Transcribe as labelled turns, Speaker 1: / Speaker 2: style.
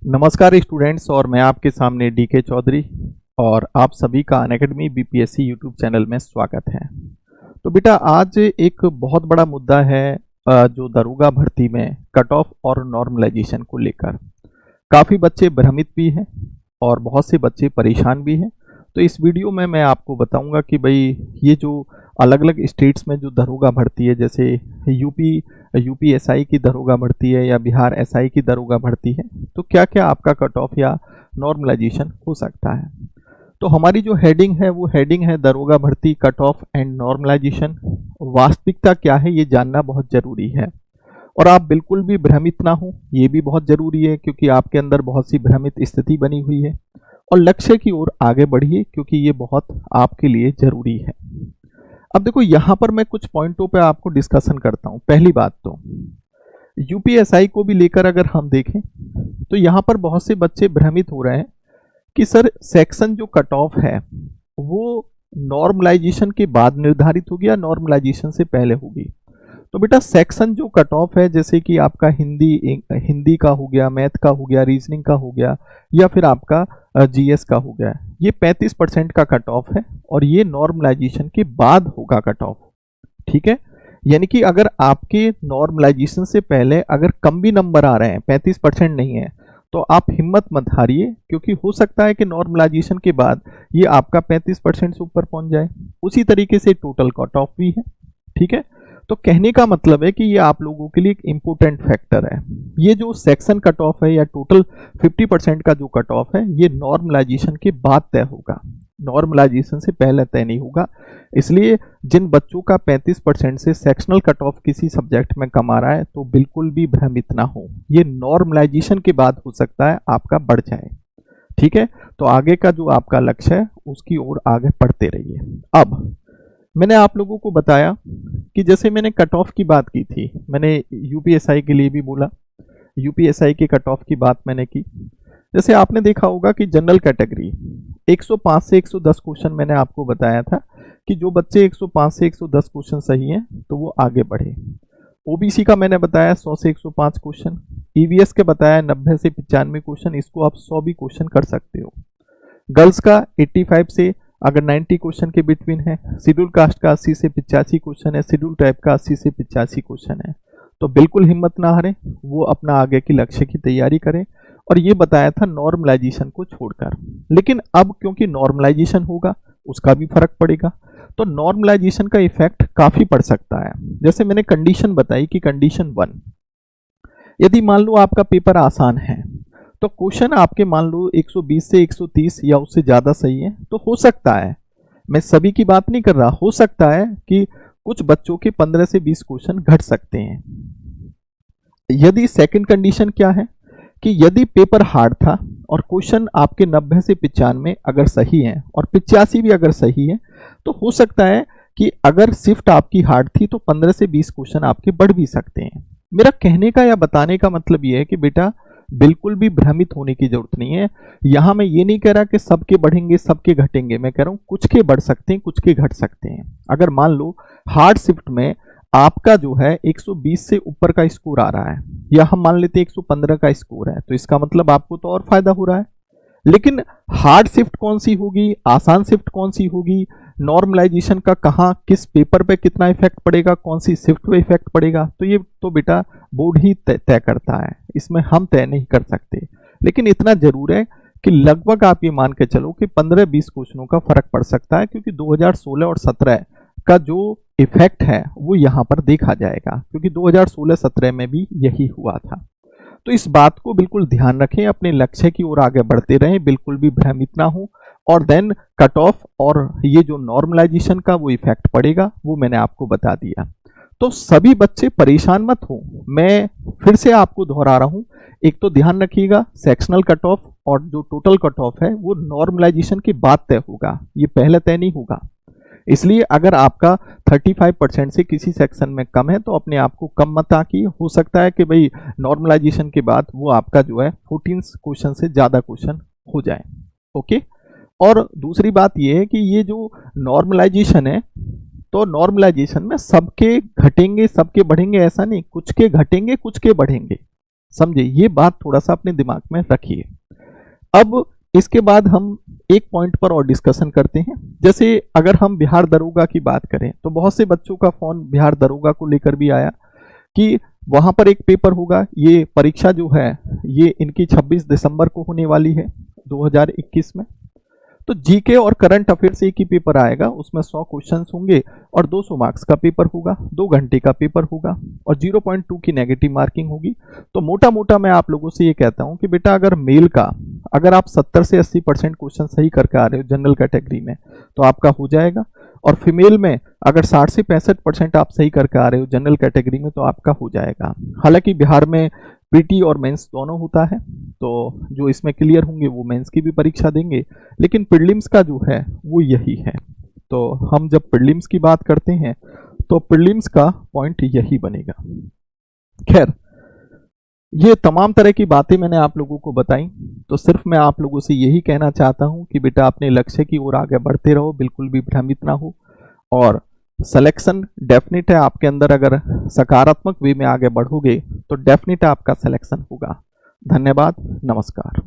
Speaker 1: नमस्कार स्टूडेंट्स, और मैं आपके सामने डीके चौधरी और आप सभी का अनअकैडमी बीपीएससी यूट्यूब चैनल में स्वागत है। तो बेटा, आज एक बहुत बड़ा मुद्दा है जो दरोगा भर्ती में कट ऑफ और नॉर्मलाइजेशन को लेकर काफ़ी बच्चे भ्रमित भी हैं और बहुत से बच्चे परेशान भी हैं। तो इस वीडियो में मैं आपको बताऊंगा कि भाई ये जो अलग अलग स्टेट्स में जो दरोगा भर्ती है, जैसे यूपी एसआई की दरोगा भर्ती है या बिहार एसआई की दरोगा भर्ती है, तो क्या क्या आपका कट ऑफ या नॉर्मलाइजेशन हो सकता है। तो हमारी जो हेडिंग है वो हेडिंग है दरोगा भर्ती कट ऑफ एंड नॉर्मलाइजेशन। वास्तविकता क्या है ये जानना बहुत ज़रूरी है, और आप बिल्कुल भी भ्रमित ना हो ये भी बहुत ज़रूरी है, क्योंकि आपके अंदर बहुत सी भ्रमित स्थिति बनी हुई है। और लक्ष्य की ओर आगे बढ़िए, क्योंकि ये बहुत आपके लिए ज़रूरी है। अब देखो, यहाँ पर मैं कुछ पॉइंटों पे आपको डिस्कशन करता हूँ। पहली बात तो यूपीएसआई को भी लेकर अगर हम देखें तो यहाँ पर बहुत से बच्चे भ्रमित हो रहे हैं कि सर सेक्शन जो कट ऑफ है वो नॉर्मलाइजेशन के बाद निर्धारित होगी या नॉर्मलाइजेशन से पहले होगी। तो बेटा, सेक्शन जो कट ऑफ है, जैसे कि आपका हिंदी का हो गया, मैथ का हो गया, रीजनिंग का हो गया, या फिर आपका जीएस का हो गया, ये 35% का कट ऑफ है और ये नॉर्मलाइजेशन के बाद होगा कट ऑफ। ठीक है, यानी कि अगर आपके नॉर्मलाइजेशन से पहले अगर कम भी नंबर आ रहे हैं, 35% नहीं है, तो आप हिम्मत मत हारिए, क्योंकि हो सकता है कि नॉर्मलाइजेशन के बाद ये आपका 35% से ऊपर पहुंच जाए। उसी तरीके से टोटल कट ऑफ भी है। ठीक है, तो कहने का मतलब है कि ये आप लोगों के लिए एक इम्पोर्टेंट फैक्टर है। ये जो सेक्शन कट ऑफ है या टोटल 50% का जो कट ऑफ है, ये नॉर्मलाइजेशन के बाद तय होगा, नॉर्मलाइजेशन से पहले तय नहीं होगा। इसलिए जिन बच्चों का 35% से सेक्शनल कट ऑफ किसी सब्जेक्ट में कम आ रहा है, तो बिल्कुल भी भ्रमित ना हो, ये नॉर्मलाइजेशन के बाद हो सकता है आपका बढ़ जाए। ठीक है, तो आगे का जो आपका लक्ष्य है उसकी ओर आगे बढ़ते रहिए। अब मैंने आप लोगों को बताया कि जैसे मैंने कट ऑफ की बात की थी, मैंने यूपीएसआई के लिए भी बोला, यूपीएसआई के कट ऑफ की बात मैंने की। जैसे आपने देखा होगा कि जनरल कैटेगरी 105 से 110 क्वेश्चन मैंने आपको बताया था कि जो बच्चे 105 से 110 क्वेश्चन सही हैं तो वो आगे बढ़े। ओबीसी का मैंने बताया 100 से 105 क्वेश्चन, ईवीएस के बताया 90 से 95 क्वेश्चन, इसको आप 100 भी क्वेश्चन कर सकते हो। गर्ल्स का 85 से अगर 90 क्वेश्चन के बिटवीन है, शेड्यूल कास्ट का 80 से 85 क्वेश्चन है, शेड्यूल टाइप का 80 से 85 क्वेश्चन है। तो बिल्कुल हिम्मत ना हारें, वो अपना आगे की लक्ष्य की तैयारी करें। और ये बताया था नॉर्मलाइजेशन को छोड़कर, लेकिन अब क्योंकि नॉर्मलाइजेशन होगा उसका भी फर्क पड़ेगा, तो नॉर्मलाइजेशन का इफेक्ट काफी पड़ सकता है। जैसे मैंने कंडीशन बताई कि कंडीशन 1, यदि मान लो आपका पेपर आसान है तो क्वेश्चन आपके मान लो 120 से 130 या उससे ज़्यादा सही है, तो हो सकता है, मैं सभी की बात नहीं कर रहा, हो सकता है कि कुछ बच्चों के 15 से 20 क्वेश्चन घट सकते हैं। यदि सेकंड कंडीशन क्या है कि यदि पेपर हार्ड था और क्वेश्चन आपके 90 से 95 अगर सही है और 85 भी अगर सही है, तो हो सकता है कि अगर शिफ्ट आपकी हार्ड थी तो 15 से 20 क्वेश्चन आपके बढ़ भी सकते हैं। मेरा कहने का या बताने का मतलब यह है कि बेटा, बिल्कुल भी भ्रमित होने की जरूरत नहीं है। यहां मैं ये नहीं कह रहा कि सबके बढ़ेंगे सबके घटेंगे, मैं कह रहा हूं कुछ के बढ़ सकते हैं कुछ के घट सकते हैं। अगर मान लो हार्ड शिफ्ट में आपका जो है 120 से ऊपर का स्कोर आ रहा है, या हम मान लेते हैं 115 का स्कोर है, तो इसका मतलब आपको तो और फायदा हो रहा है। लेकिन हार्ड शिफ्ट कौन सी होगी, आसान शिफ्ट कौन सी होगी, नॉर्मलाइजेशन का कहाँ किस पेपर पे कितना इफेक्ट पड़ेगा, कौन सी शिफ्ट पे इफेक्ट पड़ेगा, तो ये तो बेटा बोर्ड ही तय करता है, इसमें हम तय नहीं कर सकते। लेकिन इतना जरूर है कि लगभग आप ये मान के चलो कि 15-20 क्वेश्चनों का फर्क पड़ सकता है, क्योंकि 2016 और 17 का जो इफेक्ट है वो यहाँ पर देखा जाएगा, क्योंकि 2016-17 में भी यही हुआ था। तो इस बात को बिल्कुल ध्यान रखें, अपने लक्ष्य की ओर आगे बढ़ते रहें, बिल्कुल भी भ्रमित ना हो। और देन कट ऑफ और ये जो नॉर्मलाइजेशन का वो इफेक्ट पड़ेगा वो मैंने आपको बता दिया। तो सभी बच्चे परेशान मत हो, मैं फिर से आपको दोहरा रहा हूं, एक तो ध्यान रखिएगा सेक्शनल कट ऑफ और जो टोटल कट ऑफ है वो नॉर्मलाइजेशन के बाद तय होगा, ये पहले तय नहीं होगा। इसलिए अगर आपका 35% से किसी सेक्शन में कम है तो अपने आप को कम मत आंकिए, हो सकता है कि भाई नॉर्मलाइजेशन के बाद वो आपका जो है 14 क्वेश्चन से ज़्यादा क्वेश्चन हो जाए। ओके, और दूसरी बात ये है कि ये जो नॉर्मलाइजेशन है, तो नॉर्मलाइजेशन में सबके घटेंगे सबके बढ़ेंगे ऐसा नहीं, कुछ के घटेंगे कुछ के बढ़ेंगे। समझे, ये बात थोड़ा सा अपने दिमाग में रखिए। अब इसके बाद हम एक पॉइंट पर और डिस्कशन करते हैं। जैसे अगर हम बिहार दरोगा की बात करें तो बहुत से बच्चों का फोन बिहार दरोगा को लेकर भी आया कि वहां पर एक पेपर होगा। ये परीक्षा जो है ये इनकी 26 दिसंबर को होने वाली है 2021 में। तो जीके और करंट अफेयर से एक ही पेपर आएगा, उसमें 100 क्वेश्चंस होंगे और 200 मार्क्स का पेपर होगा, 2 घंटे का पेपर होगा और 0.2 की नेगेटिव मार्किंग होगी। तो मोटा मोटा मैं आप लोगों से ये कहता हूं कि बेटा अगर मेल का अगर आप 70 से 80% क्वेश्चन सही करके आ रहे हो जनरल कैटेगरी में तो आपका हो जाएगा, और फीमेल में अगर 60 से 65% आप सही करके आ रहे हो जनरल कैटेगरी में तो आपका हो जाएगा। हालांकि बिहार में पीटी और मेंस दोनों होता है, तो जो इसमें क्लियर होंगे वो मेंस की भी परीक्षा देंगे, लेकिन प्रीलिम्स का जो है वो यही है। तो हम जब प्रीलिम्स की बात करते हैं तो प्रीलिम्स का पॉइंट यही बनेगा। खैर, ये तमाम तरह की बातें मैंने आप लोगों को बताई, तो सिर्फ मैं आप लोगों से यही कहना चाहता हूं कि बेटा अपने लक्ष्य की ओर आगे बढ़ते रहो, बिल्कुल भी भ्रमित ना हो, और सिलेक्शन डेफिनेट है आपके अंदर। अगर सकारात्मक वे में आगे बढ़ोगे तो डेफिनेट आपका सिलेक्शन होगा। धन्यवाद, नमस्कार।